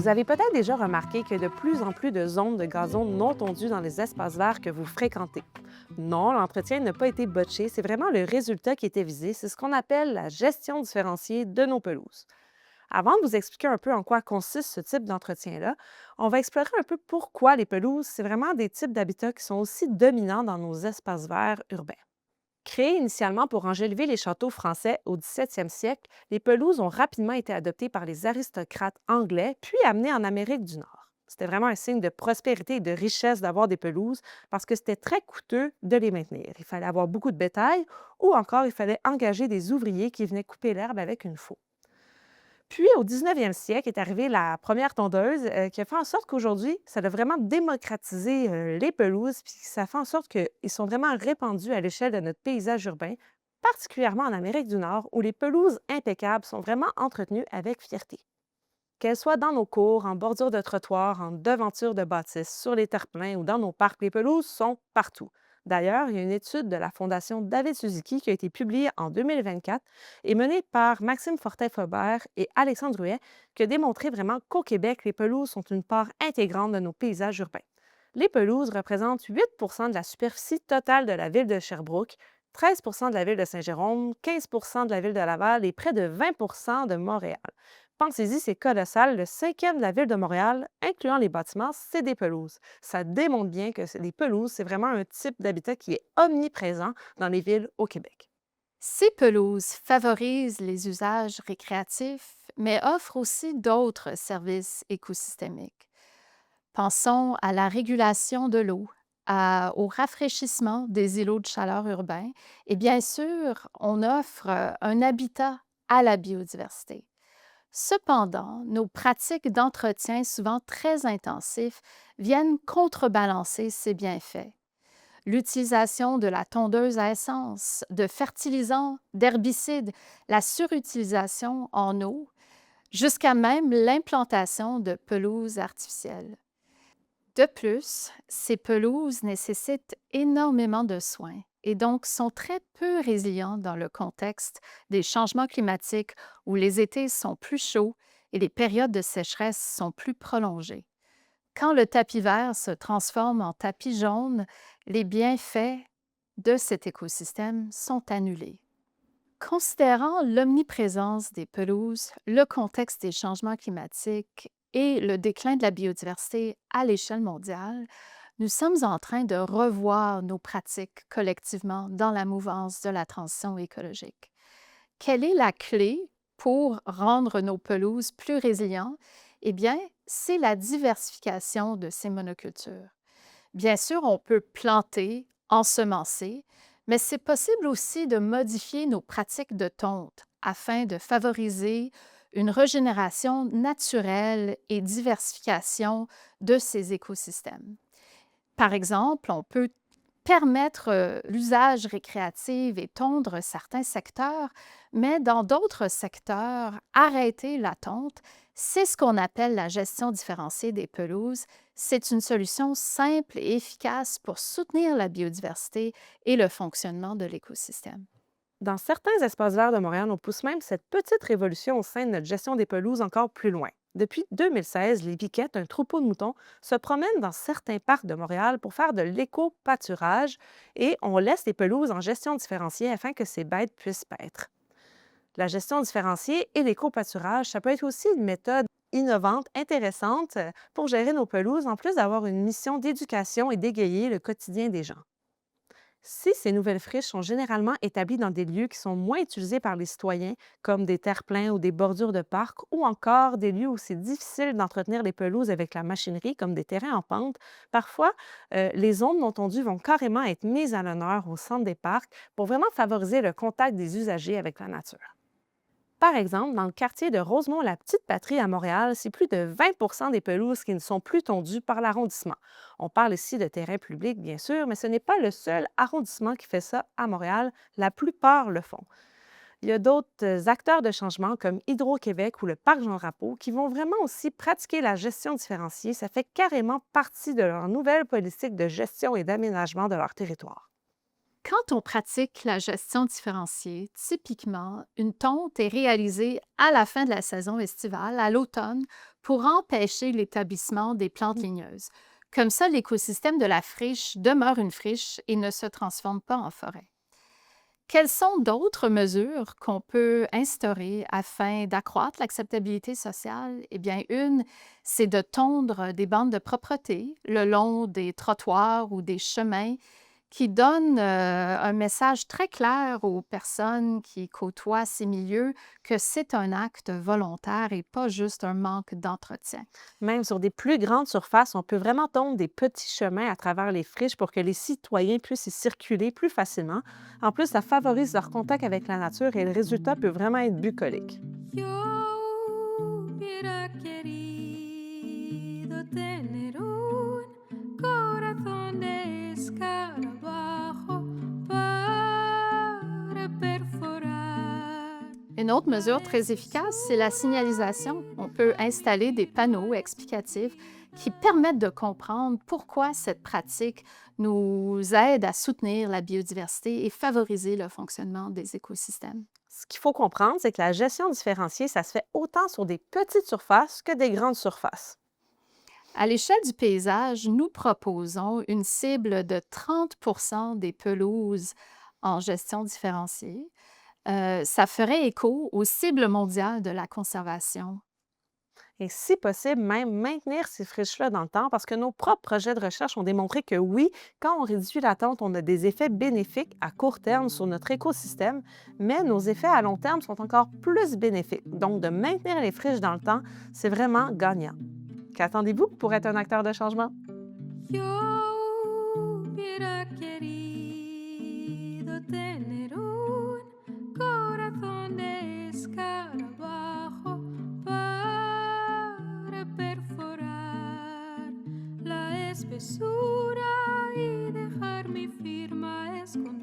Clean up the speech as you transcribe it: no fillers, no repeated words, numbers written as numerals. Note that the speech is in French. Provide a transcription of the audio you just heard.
Vous avez peut-être déjà remarqué qu'il y a de plus en plus de zones de gazon non tondues dans les espaces verts que vous fréquentez. Non, l'entretien n'a pas été botché, c'est vraiment le résultat qui était visé. C'est ce qu'on appelle la gestion différenciée de nos pelouses. Avant de vous expliquer un peu en quoi consiste ce type d'entretien-là, on va explorer un peu pourquoi les pelouses, c'est vraiment des types d'habitats qui sont aussi dominants dans nos espaces verts urbains. Créées initialement pour enjoliver les châteaux français au 17e siècle, les pelouses ont rapidement été adoptées par les aristocrates anglais, puis amenées en Amérique du Nord. C'était vraiment un signe de prospérité et de richesse d'avoir des pelouses parce que c'était très coûteux de les maintenir. Il fallait avoir beaucoup de bétail ou encore il fallait engager des ouvriers qui venaient couper l'herbe avec une faux. Puis, au 19e siècle est arrivée la première tondeuse qui a fait en sorte qu'aujourd'hui, ça a vraiment démocratisé les pelouses, puis ça fait en sorte qu'ils sont vraiment répandus à l'échelle de notre paysage urbain, particulièrement en Amérique du Nord, où les pelouses impeccables sont vraiment entretenues avec fierté. Qu'elles soient dans nos cours, en bordure de trottoir, en devanture de bâtisses, sur les terre-pleins ou dans nos parcs, les pelouses sont partout. D'ailleurs, il y a une étude de la Fondation David Suzuki qui a été publiée en 2024 et menée par Maxime Fortin-Faubert et Alexandre Druet qui a démontré vraiment qu'au Québec, les pelouses sont une part intégrante de nos paysages urbains. Les pelouses représentent 8 de la superficie totale de la ville de Sherbrooke, 13 de la ville de Saint-Jérôme, 15 de la ville de Laval et près de 20 de Montréal. Pensez-y, c'est colossal. Le cinquième de la ville de Montréal, incluant les bâtiments, c'est des pelouses. Ça démontre bien que les pelouses, c'est vraiment un type d'habitat qui est omniprésent dans les villes au Québec. Ces pelouses favorisent les usages récréatifs, mais offrent aussi d'autres services écosystémiques. Pensons à la régulation de l'eau, au rafraîchissement des îlots de chaleur urbains et bien sûr, on offre un habitat à la biodiversité. Cependant, nos pratiques d'entretien, souvent très intensifs, viennent contrebalancer ces bienfaits. L'utilisation de la tondeuse à essence, de fertilisants, d'herbicides, la surutilisation en eau, jusqu'à même l'implantation de pelouses artificielles. De plus, ces pelouses nécessitent énormément de soins et donc sont très peu résilientes dans le contexte des changements climatiques où les étés sont plus chauds et les périodes de sécheresse sont plus prolongées. Quand le tapis vert se transforme en tapis jaune, les bienfaits de cet écosystème sont annulés. Considérant l'omniprésence des pelouses, le contexte des changements climatiques et le déclin de la biodiversité à l'échelle mondiale, nous sommes en train de revoir nos pratiques collectivement dans la mouvance de la transition écologique. Quelle est la clé pour rendre nos pelouses plus résilientes? Eh bien, c'est la diversification de ces monocultures. Bien sûr, on peut planter, ensemencer, mais c'est possible aussi de modifier nos pratiques de tonte afin de favoriser une régénération naturelle et diversification de ces écosystèmes. Par exemple, on peut permettre l'usage récréatif et tondre certains secteurs, mais dans d'autres secteurs, arrêter la tonte, c'est ce qu'on appelle la gestion différenciée des pelouses. C'est une solution simple et efficace pour soutenir la biodiversité et le fonctionnement de l'écosystème. Dans certains espaces verts de Montréal, on pousse même cette petite révolution au sein de notre gestion des pelouses encore plus loin. Depuis 2016, les piquettes, un troupeau de moutons, se promènent dans certains parcs de Montréal pour faire de l'éco-pâturage et on laisse les pelouses en gestion différenciée afin que ces bêtes puissent paître. La gestion différenciée et l'éco-pâturage, ça peut être aussi une méthode innovante, intéressante pour gérer nos pelouses, en plus d'avoir une mission d'éducation et d'égayer le quotidien des gens. Si ces nouvelles friches sont généralement établies dans des lieux qui sont moins utilisés par les citoyens, comme des terre-pleins ou des bordures de parcs, ou encore des lieux où c'est difficile d'entretenir les pelouses avec la machinerie, comme des terrains en pente, parfois, les zones non tondues vont carrément être mises à l'honneur au centre des parcs pour vraiment favoriser le contact des usagers avec la nature. Par exemple, dans le quartier de Rosemont-la-Petite-Patrie à Montréal, c'est plus de 20 des pelouses qui ne sont plus tondues par l'arrondissement. On parle ici de terrain public, bien sûr, mais ce n'est pas le seul arrondissement qui fait ça à Montréal. La plupart le font. Il y a d'autres acteurs de changement comme Hydro-Québec ou le Parc Jean-Drapeau qui vont vraiment aussi pratiquer la gestion différenciée. Ça fait carrément partie de leur nouvelle politique de gestion et d'aménagement de leur territoire. Quand on pratique la gestion différenciée, typiquement, une tonte est réalisée à la fin de la saison estivale, à l'automne, pour empêcher l'établissement des plantes ligneuses. Comme ça, l'écosystème de la friche demeure une friche et ne se transforme pas en forêt. Quelles sont d'autres mesures qu'on peut instaurer afin d'accroître l'acceptabilité sociale? Eh bien, une, c'est de tondre des bandes de propreté le long des trottoirs ou des chemins qui donnent un message très clair aux personnes qui côtoient ces milieux que c'est un acte volontaire et pas juste un manque d'entretien. Même sur des plus grandes surfaces, on peut vraiment tondre des petits chemins à travers les friches pour que les citoyens puissent y circuler plus facilement. En plus, ça favorise leur contact avec la nature et le résultat peut vraiment être bucolique. Yo hubiera querido tener un corazón de escarabajo para perforar Une autre la mesure très efficace, c'est la signalisation. On peut installer des panneaux explicatifs qui permettent de comprendre pourquoi cette pratique nous aide à soutenir la biodiversité et favoriser le fonctionnement des écosystèmes. Ce qu'il faut comprendre, c'est que la gestion différenciée, ça se fait autant sur des petites surfaces que des grandes surfaces. À l'échelle du paysage, nous proposons une cible de 30 des pelouses en gestion différenciée. Ça ferait écho aux cibles mondiales de la conservation. Et si possible, même maintenir ces friches-là dans le temps, parce que nos propres projets de recherche ont démontré que oui, quand on réduit l'attente, on a des effets bénéfiques à court terme sur notre écosystème, mais nos effets à long terme sont encore plus bénéfiques. Donc, de maintenir les friches dans le temps, c'est vraiment gagnant. Qu'attendez-vous pour être un acteur de changement? Yo hubiera querido tener un corazón de escarabajo para perforar la espesura y dejar mi firma escondida